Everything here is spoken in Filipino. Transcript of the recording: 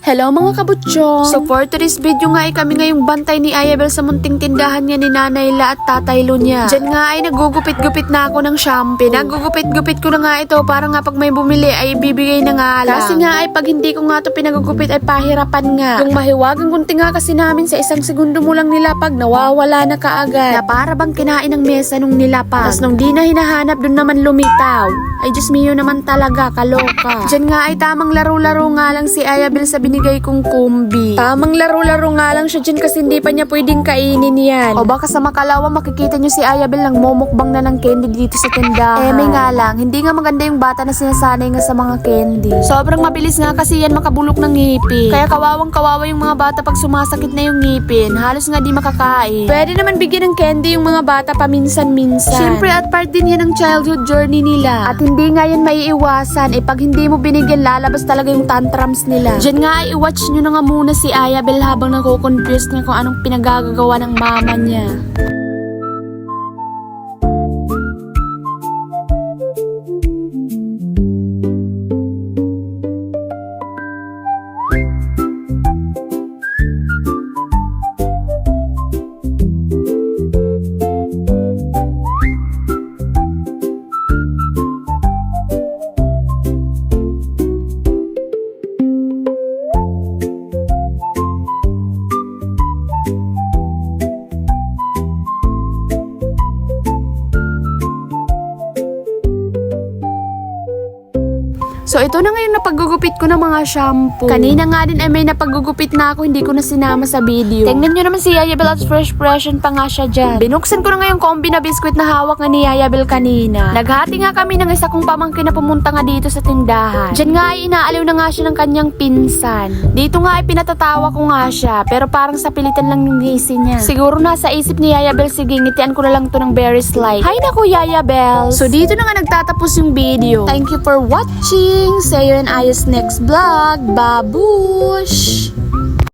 Hello mga kabutsyong! So for today's video nga ay kami ngayong bantay ni Ayabel sa munting tindahan niya ni Nanay La at Tatay Lu niya. Diyan nga ay nagugupit-gupit na ako ng shampoo. Pinagugupit-gupit ko na nga ito para nga pag may bumili ay bibigay na nga lang. Kasi nga ay pag hindi ko nga ito pinagugupit ay pahirapan nga. Yung mahiwagang gunting nga kasi namin sa isang segundo mo lang nilapag nawawala na kaagad. Na para bang kinain ng mesa nung nilapag. Tapos nung di na hinahanap dun naman lumitaw. Ay Diyos mio naman talaga, kaloka. Diyan nga ay tamang laro-laro nga lang si Ayabel sa binigay kong kumbi. Tamang laro-laro nga lang siya dyan kasi hindi pa niya pwedeng kainin yan. O baka sa Makalawa makikita niyo si Ayabel nang momokbang na ng candy dito sa tindahan. May nga lang, hindi nga maganda yung bata na sinasanay nga sa mga candy. Sobrang mabilis nga kasi yan makabulok ng ngipin. Kaya kawawang-kawawa yung mga bata pag sumasakit na yung ngipin. Halos nga di makakain. Pwede naman bigyan ng candy yung mga bata paminsan-minsan. Siyempre at part din yan ng childhood journey nila. At hindi nga yan maiiwasan. Pag hindi mo binigyan, lalabas talaga yung tantrums nila. Diyan nga ay i-watch nyo na nga muna si Ayabel habang nako-confuse nga kung anong pinagagagawa ng mama niya. So ito na ngayon napagugupit ko ng mga shampoo. Kanina nga din ay may napagugupit na ako, hindi ko na sinama sa video. Tingnan nyo naman si Ayabel at fresh freshen pa nga siya dyan. Binuksan ko na nga yung kombi na biskwit na hawak nga ni Ayabel kanina. Naghati nga kami ng isa kong pamangkin na pumunta nga dito sa tindahan. Dyan nga ay inaaliw na nga siya ng kanyang pinsan. Dito nga ay pinatatawa ko nga siya, pero parang sa pilitan lang yung ngisi niya. Siguro nasa isip ni Ayabel, sige ngitian ko na lang to ng berry slide. Hay naku Ayabel! So dito na nga nagtatapos yung video. Thank you for watching! See you in Aya's next vlog. Babush!